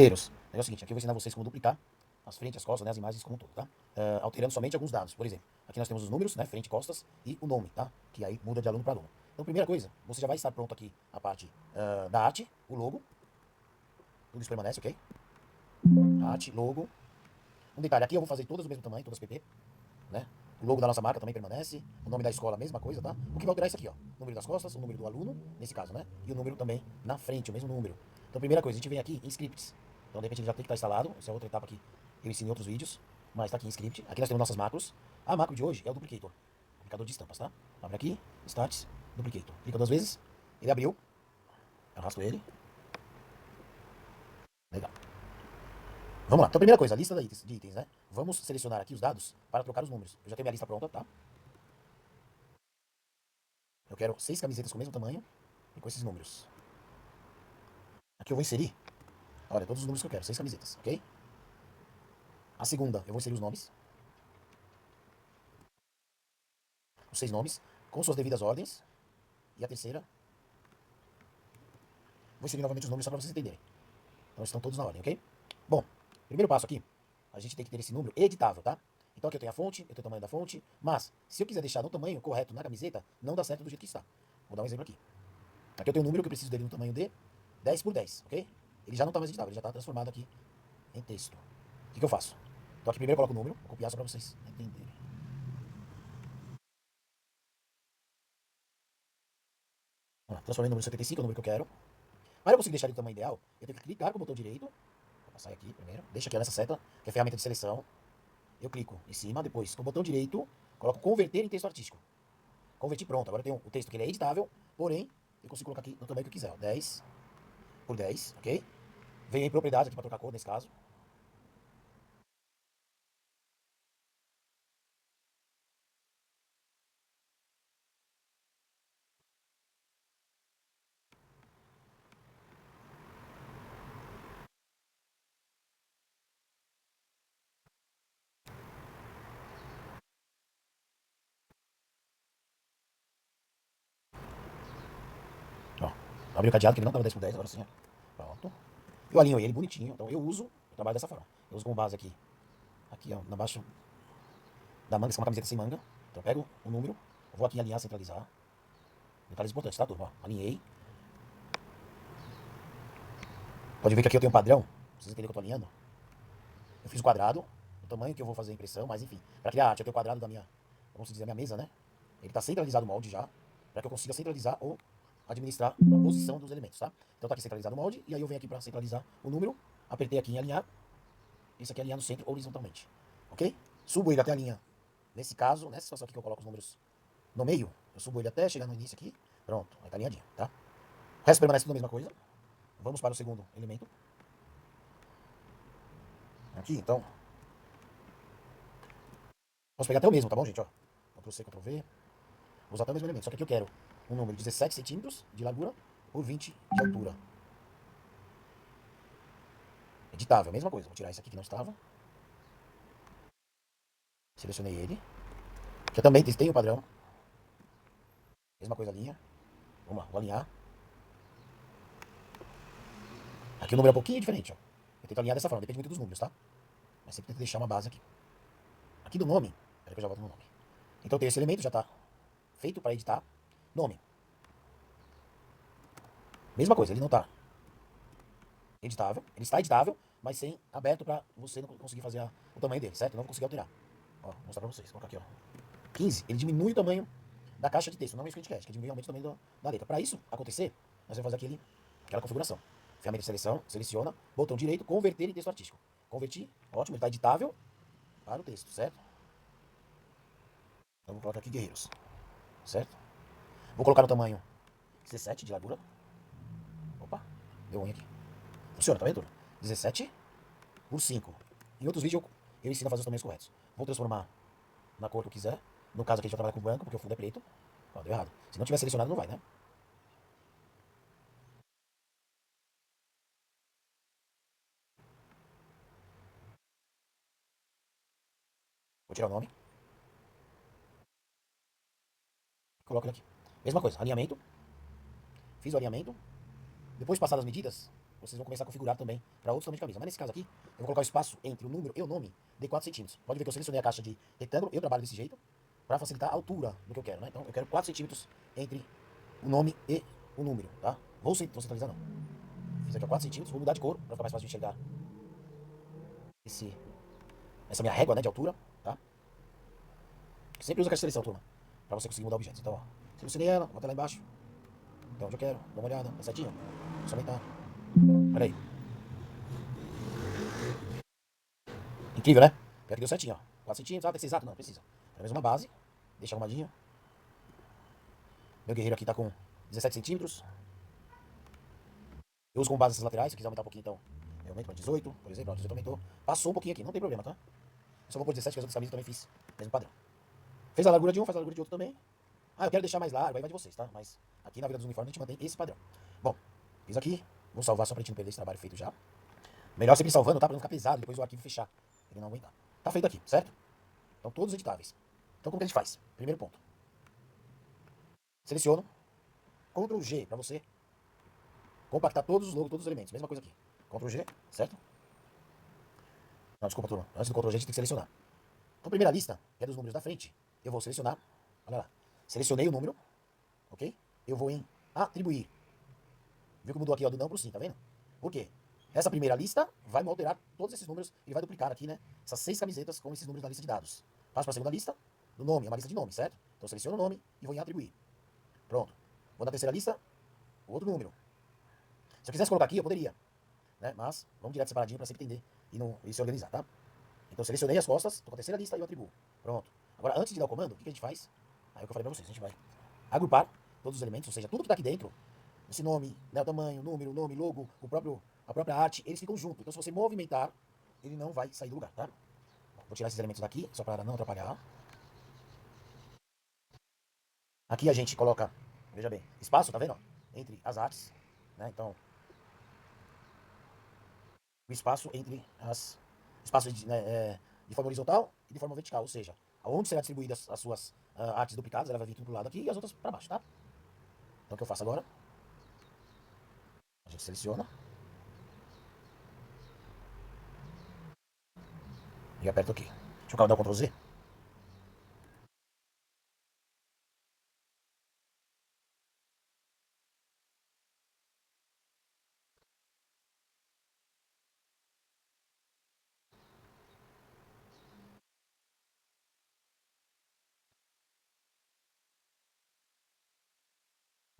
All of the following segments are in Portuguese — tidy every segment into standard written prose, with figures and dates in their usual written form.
É o seguinte, aqui eu vou ensinar vocês como duplicar as frentes, as costas, né, as imagens como um todo, tá? Alterando somente alguns dados. Por exemplo, aqui nós temos os números, né, frente, costas e o nome, tá? Que aí muda de aluno para aluno. Então, primeira coisa, você já vai estar pronto aqui a parte da arte, o logo, tudo isso permanece, ok? Arte, logo. Um detalhe, aqui eu vou fazer todas do mesmo tamanho, todas PP, né? O logo da nossa marca também permanece, o nome da escola, a mesma coisa, tá? O que vai alterar é isso aqui, ó. O número das costas, o número do aluno, nesse caso, né? E o número também na frente, o mesmo número. Então, primeira coisa, a gente vem aqui em scripts. Então, de repente, ele já tem que estar instalado. Essa é outra etapa que eu ensino em outros vídeos, mas tá aqui em script. Aqui nós temos nossas macros. A macro de hoje é o duplicator, duplicador de estampas, tá? Abre aqui, stats, duplicator. Clica duas vezes, ele abriu, arrasto ele. Legal. Vamos lá. Então, primeira coisa, a lista de itens, né? Vamos selecionar aqui os dados para trocar os números. Eu já tenho minha lista pronta, tá? Eu quero 6 camisetas com o mesmo tamanho e com esses números. Aqui eu vou inserir, olha, todos os números que eu quero, 6 camisetas, ok? A segunda, eu vou inserir os nomes, os 6 nomes, com suas devidas ordens. E a terceira, vou inserir novamente os números só para vocês entenderem. Então estão todos na ordem, ok? Bom, primeiro passo aqui, a gente tem que ter esse número editável, tá? Então aqui eu tenho a fonte, eu tenho o tamanho da fonte, mas se eu quiser deixar no tamanho correto na camiseta, não dá certo do jeito que está. Vou dar um exemplo aqui. Aqui eu tenho um número que eu preciso dele no tamanho de 10 por 10, ok? Ele já não está mais editável, ele já está transformado aqui em texto. O que eu faço? Então aqui primeiro eu coloco o número, vou copiar só para vocês entenderem. Transformei no número 75, é o número que eu quero. Para eu conseguir deixar ele do tamanho ideal, eu tenho que clicar com o botão direito. Vou passar aqui primeiro. Deixa aqui nessa seta, que é a ferramenta de seleção. Eu clico em cima, depois com o botão direito, coloco converter em texto artístico. Converti, pronto. Agora eu tenho o texto que ele é editável, porém, eu consigo colocar aqui no tamanho que eu quiser. Ó, 10 por 10, ok? Venho em propriedade aqui para trocar cor nesse caso. Ó, abri o cadeado que ele não estava 10 por 10, agora sim, ó. Pronto. Eu alinho ele bonitinho, então eu trabalho dessa forma. Eu uso como base aqui ó, na baixo da manga, essa é uma camiseta sem manga. Então eu pego o número, vou aqui em alinhar, centralizar. Detalhes importantes, tá, turma? Ó, alinhei. Pode ver que aqui eu tenho um padrão. Vocês entenderem que eu tô alinhando. Eu fiz o quadrado, o tamanho que eu vou fazer a impressão, mas enfim. Para criar a arte, eu tenho o quadrado da minha, vamos dizer, a minha mesa, né? Ele tá centralizado o molde já, para que eu consiga centralizar ou administrar a posição dos elementos, tá? Então tá aqui centralizado o molde, e aí eu venho aqui para centralizar o número, apertei aqui em alinhar, isso aqui é alinhar no centro horizontalmente, ok? Subo ele até a linha, nesse caso, nessa situação aqui que eu coloco os números no meio, eu subo ele até chegar no início aqui, pronto, aí tá alinhadinho, tá? O resto permanece tudo a mesma coisa. Vamos para o segundo elemento. Aqui, então, vamos pegar até o mesmo, tá bom, gente? Ó, Ctrl+C, Ctrl+V. Vou usar até o mesmo elemento, só que aqui eu quero um número de 17 centímetros de largura por 20 de altura. Editável, mesma coisa. Vou tirar esse aqui que não estava. Selecionei ele. Que eu também testei o padrão. Mesma coisa, linha. Vamos lá, vou alinhar. Aqui o número é um pouquinho diferente, ó. Eu tento alinhar dessa forma, depende muito dos números, tá? Mas sempre tento deixar uma base aqui. Aqui do nome, peraí que eu já volto no nome. Então tem esse elemento, já está feito para editar. Nome. Mesma coisa, ele não está editável. Ele está editável, mas sem aberto para você não conseguir fazer o tamanho dele, certo? Não vou conseguir alterar. Ó, vou mostrar para vocês. Vou colocar aqui, ó. 15, ele diminui o tamanho da caixa de texto, não é isso que a gente quer, que diminui realmente o tamanho da letra. Para isso acontecer, nós vamos fazer aquela configuração. Ferramenta de seleção, seleciona, botão direito, converter em texto artístico. Converti, ótimo, ele está editável para o texto, certo? Então vou colocar aqui guerreiros, certo? Vou colocar no tamanho 17 de largura. Opa, deu ruim aqui. Funciona, tá vendo? 17 por 5. Em outros vídeos eu ensino a fazer os tamanhos corretos. Vou transformar na cor que eu quiser. No caso aqui a gente vai trabalhar com branco, porque o fundo é preto. Ó, deu errado. Se não tiver selecionado, não vai, né? Vou tirar o nome. Coloco ele aqui. Mesma coisa, alinhamento. Fiz o alinhamento. Depois de passar as medidas, vocês vão começar a configurar também para outros tamanhos de camisa. Mas nesse caso aqui, eu vou colocar o espaço entre o número e o nome de 4 centímetros. Pode ver que eu selecionei a caixa de retângulo, eu trabalho desse jeito, para facilitar a altura do que eu quero, né? Então eu quero 4 centímetros entre o nome e o número, tá? Vou centralizar não. Fiz aqui 4 centímetros, vou mudar de cor, para ficar mais fácil de enxergar essa minha régua, né, de altura, tá? Sempre usa a caixa de seleção, turma, para você conseguir mudar objetos. Então, ó, selecionei ela, vou até lá embaixo. Então, onde eu quero, dá uma olhada, tá certinho? Só aumentar. Olha aí. Incrível, né? Pior que deu certinho, ó. 4 centímetros, tem que ser exato? Não, precisa. Pelo menos uma base. Deixa arrumadinho. Meu guerreiro aqui tá com 17 centímetros. Eu uso como base essas laterais, se quiser aumentar um pouquinho, então eu aumento para 18, por exemplo. Ó, 18 aumentou. Passou um pouquinho aqui, não tem problema, tá? Eu só vou por 17, que as outras camisas eu também fiz. Mesmo padrão. Fez a largura de um, faz a largura de outro também. Ah, eu quero deixar mais largo, aí vai de vocês, tá? Mas aqui na vida dos uniformes a gente mantém esse padrão. Bom, fiz aqui. Vou salvar só pra gente não perder esse trabalho feito já. Melhor sempre salvando, tá? Pra não ficar pesado, depois o arquivo fechar. Ele não aguentar. Tá feito aqui, certo? Então todos editáveis. Então como que a gente faz? Primeiro ponto. Seleciono. Ctrl G pra você compactar todos os logos, todos os elementos. Mesma coisa aqui. Ctrl G, certo? Não, desculpa, turma. Antes do Ctrl G a gente tem que selecionar. Então, primeira lista, que é dos números da frente, eu vou selecionar. Olha lá. Selecionei o número, ok? Eu vou em atribuir. Viu que mudou aqui ó, do não pro sim, tá vendo? Por quê? Essa primeira lista vai alterar todos esses números e vai duplicar aqui, né? Essas 6 camisetas com esses números na lista de dados. Passo para a segunda lista, do nome, é uma lista de nome, certo? Então, eu seleciono o nome e vou em atribuir. Pronto. Vou na terceira lista, o outro número. Se eu quisesse colocar aqui, eu poderia, né? Mas vamos direto separadinho para sempre entender e se organizar, tá? Então, selecionei as costas, estou com a terceira lista e eu atribuo. Pronto. Agora, antes de dar o comando, o que a gente faz? Aí é o que eu falei para vocês. A gente vai agrupar todos os elementos, ou seja, tudo que está aqui dentro, esse nome, né, o tamanho, o nome, logo, a própria arte, eles ficam juntos. Então, se você movimentar, ele não vai sair do lugar, tá? Vou tirar esses elementos daqui, só para não atrapalhar. Aqui a gente coloca, veja bem, espaço, tá vendo? Entre as artes, né? Então, o espaço entre as... Espaço de, né, de forma horizontal e de forma vertical, ou seja, aonde será distribuídas as suas artes duplicadas, ela vai vir tudo pro lado aqui e as outras para baixo, tá? Então, o que eu faço agora? A gente seleciona e aperta aqui. Deixa eu dar o Ctrl Z.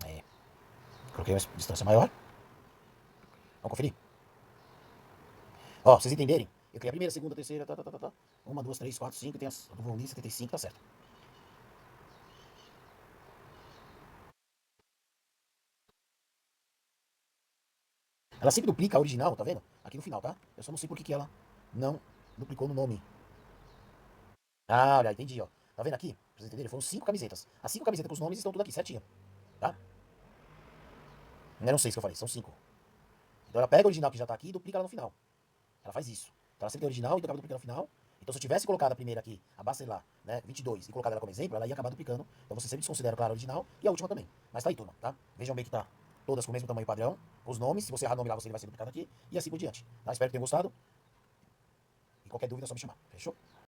Aí, coloquei uma distância maior. Vamos conferir? Ó, pra vocês entenderem, eu criei a primeira, segunda, terceira, tá. 1, 2, 3, 4, 5, tem as do volume 75, tá certo. Ela sempre duplica a original, tá vendo? Aqui no final, tá? Eu só não sei por que ela não duplicou no nome. Ah, olha, entendi, ó. Tá vendo aqui? Pra vocês entenderem, foram 5 camisetas. As 5 camisetas com os nomes estão tudo aqui, certinho. Tá? Não eram 6 que eu falei, são 5. Então ela pega a original que já tá aqui e duplica ela no final. Ela faz isso. Então ela sempre tem a original e acaba duplicando no final. Então se eu tivesse colocado a primeira aqui, a base, sei lá, né, 22, e colocado ela como exemplo, ela ia acabar duplicando. Então você sempre desconsidera, claro, a original e a última também. Mas tá aí, turma, tá? Vejam bem que tá todas com o mesmo tamanho padrão. Os nomes, se você errar o nome lá, você vai ser duplicado aqui. E assim por diante. Tá? Espero que tenham gostado. E qualquer dúvida é só me chamar. Fechou?